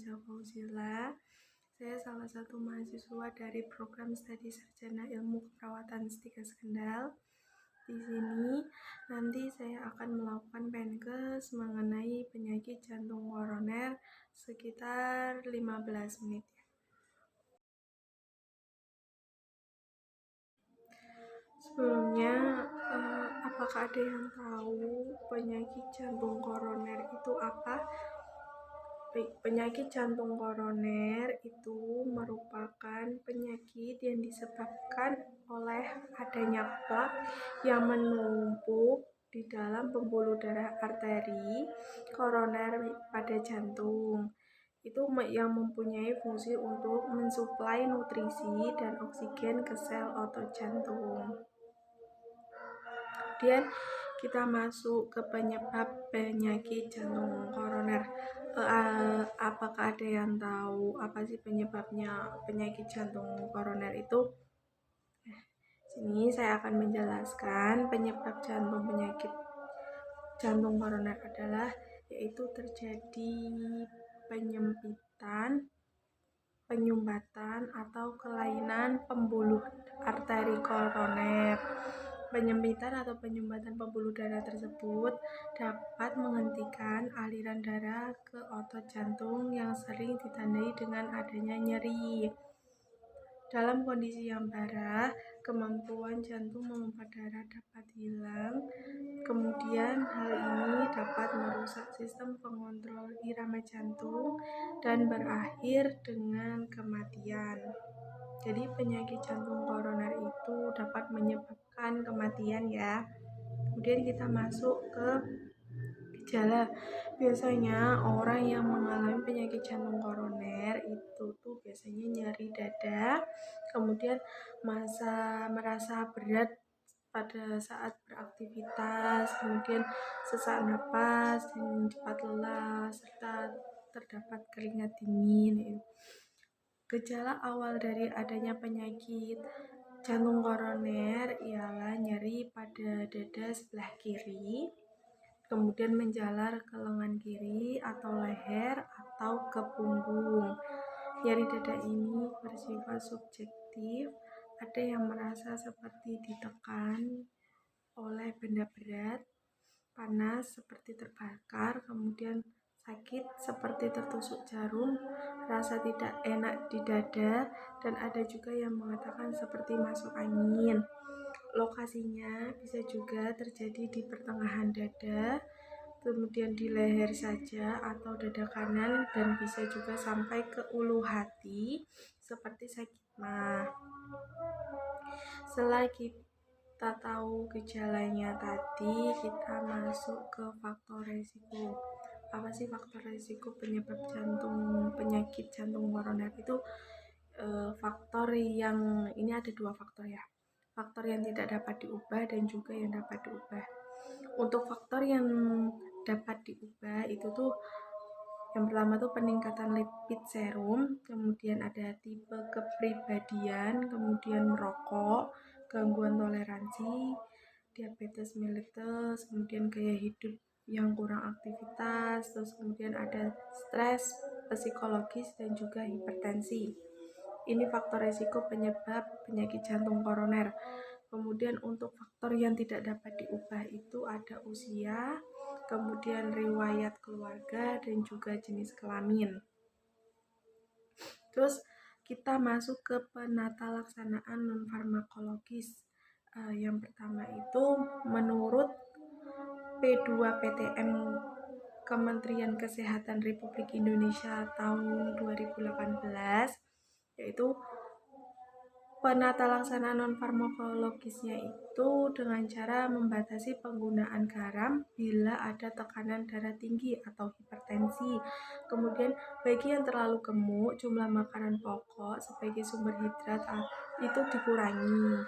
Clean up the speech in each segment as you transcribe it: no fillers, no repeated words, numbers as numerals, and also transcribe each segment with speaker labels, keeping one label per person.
Speaker 1: Nurhaliza Fauzila. Saya salah satu mahasiswa dari program studi sarjana ilmu keperawatan Stikes Kendal. Di sini nanti saya akan melakukan penkes mengenai penyakit jantung koroner sekitar 15 menit. Sebelumnya, apakah ada yang tahu penyakit jantung koroner itu apa? Penyakit jantung koroner itu merupakan penyakit yang disebabkan oleh adanya plak yang menumpuk di dalam pembuluh darah arteri koroner pada jantung. Itu yang mempunyai fungsi untuk mensuplai nutrisi dan oksigen ke sel otot jantung. Kemudian kita masuk ke penyebab penyakit jantung koroner. Apakah ada yang tahu apa sih penyebabnya penyakit jantung koroner itu? Sini saya akan menjelaskan penyebab penyakit jantung koroner adalah yaitu terjadi penyempitan, penyumbatan atau kelainan pembuluh arteri koroner. Penyempitan atau penyumbatan pembuluh darah tersebut dapat menghentikan aliran darah ke otot jantung yang sering ditandai dengan adanya nyeri. Dalam kondisi yang parah, kemampuan jantung memompa darah dapat hilang. Kemudian hal ini dapat merusak sistem pengontrol irama jantung dan berakhir dengan kematian. Jadi penyakit jantung koroner itu dapat menyebabkan kematian ya. Kemudian kita masuk ke gejala. Biasanya orang yang mengalami penyakit jantung koroner itu tuh biasanya nyeri dada, kemudian merasa berat pada saat beraktivitas, kemudian sesak napas dan cepat lelah, serta terdapat keringat dingin. Gejala awal dari adanya penyakit jantung koroner ialah nyeri pada dada sebelah kiri, kemudian menjalar ke lengan kiri atau leher atau ke punggung. Nyeri dada ini bersifat subjektif, ada yang merasa seperti ditekan oleh benda berat, panas seperti terbakar, kemudian sakit seperti tertusuk jarum, rasa tidak enak di dada, dan ada juga yang mengatakan seperti masuk angin. Lokasinya bisa juga terjadi di pertengahan dada, kemudian di leher saja atau dada kanan, dan bisa juga sampai ke ulu hati seperti sakit mah. Setelah kita tahu gejalanya tadi, kita masuk ke faktor resiko. Apa sih faktor resiko penyebab penyakit jantung koroner itu? Faktor yang ini ada dua faktor ya. Faktor yang tidak dapat diubah dan juga yang dapat diubah. Untuk faktor yang dapat diubah itu tuh yang pertama tuh peningkatan lipid serum, kemudian ada tipe kepribadian, kemudian merokok, gangguan toleransi, diabetes mellitus, kemudian gaya hidup yang kurang aktivitas, terus kemudian ada stres psikologis dan juga hipertensi. Ini faktor resiko penyebab penyakit jantung koroner. Kemudian untuk faktor yang tidak dapat diubah itu ada usia, kemudian riwayat keluarga, dan juga jenis kelamin. Terus kita masuk ke penata laksanaan non-farmakologis. Yang pertama itu menurut P2PTM Kementerian Kesehatan Republik Indonesia tahun 2018, yaitu penata laksanaan non-farmakologisnya itu dengan cara membatasi penggunaan garam bila ada tekanan darah tinggi atau hipertensi. Kemudian bagi yang terlalu gemuk, jumlah makanan pokok sebagai sumber hidrat itu dikurangi.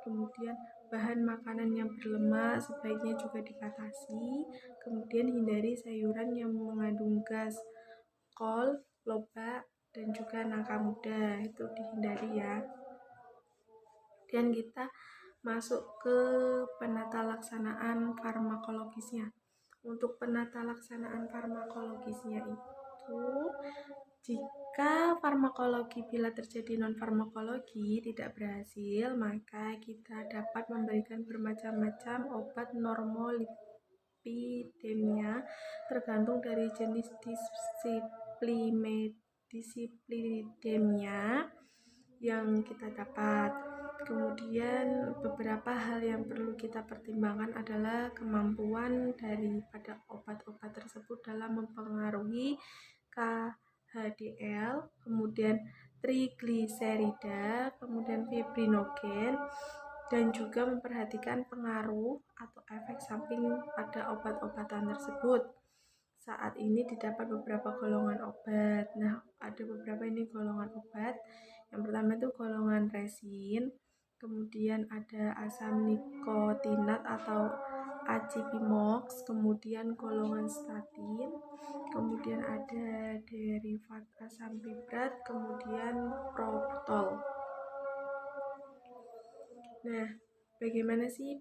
Speaker 1: Kemudian bahan makanan yang berlemak sebaiknya juga dibatasi. Kemudian hindari sayuran yang mengandung gas, kol, lobak, dan juga nangka muda, itu dihindari ya. Dan kita masuk ke penata laksanaan farmakologisnya. Untuk penata laksanaan farmakologisnya itu Jika farmakologi bila terjadi non-farmakologi tidak berhasil, maka kita dapat memberikan bermacam-macam obat normolipidemia tergantung dari jenis dislipidemia yang kita dapat. Kemudian beberapa hal yang perlu kita pertimbangkan adalah kemampuan daripada obat-obat tersebut dalam mempengaruhi HDL, kemudian trigliserida, kemudian fibrinogen, dan juga memperhatikan pengaruh atau efek samping pada obat-obatan tersebut. Saat ini didapat beberapa golongan obat. Nah, ada beberapa ini golongan obat. Yang pertama itu golongan resin, kemudian ada asam nikotinat atau acipimox, kemudian golongan statin, kemudian ada derivat asam bibrat, kemudian probutol. Nah, bagaimana sih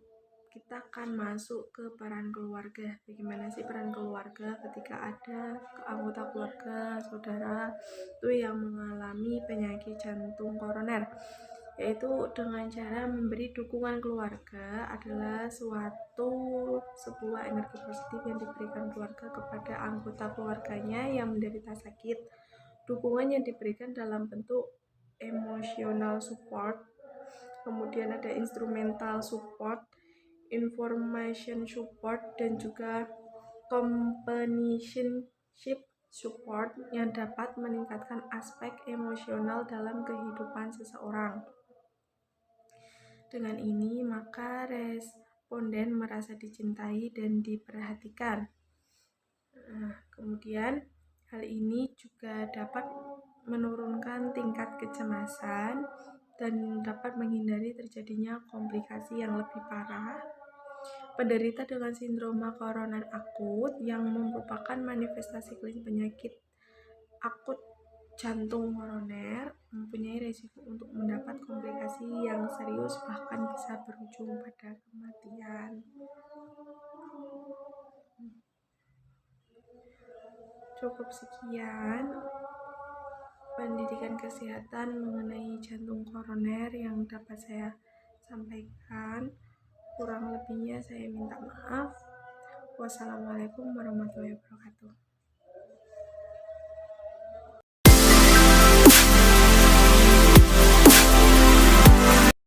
Speaker 1: kita akan masuk ke peran keluarga? Bagaimana sih peran keluarga ketika ada anggota keluarga, saudara itu yang mengalami penyakit jantung koroner? Yaitu dengan cara memberi dukungan keluarga adalah sebuah energi positif yang diberikan keluarga kepada anggota keluarganya yang menderita sakit. Dukungan yang diberikan dalam bentuk emotional support, kemudian ada instrumental support, information support, dan juga companionship support yang dapat meningkatkan aspek emosional dalam kehidupan seseorang. Dengan ini, maka responden merasa dicintai dan diperhatikan. Kemudian, hal ini juga dapat menurunkan tingkat kecemasan dan dapat menghindari terjadinya komplikasi yang lebih parah. Penderita dengan sindroma koroner akut yang merupakan manifestasi klinis penyakit akut jantung koroner mempunyai risiko untuk mendapat komplikasi yang serius, bahkan bisa berujung pada kematian. Cukup sekian pendidikan kesehatan mengenai jantung koroner yang dapat saya sampaikan. Kurang lebihnya saya minta maaf. Wassalamualaikum warahmatullahi wabarakatuh.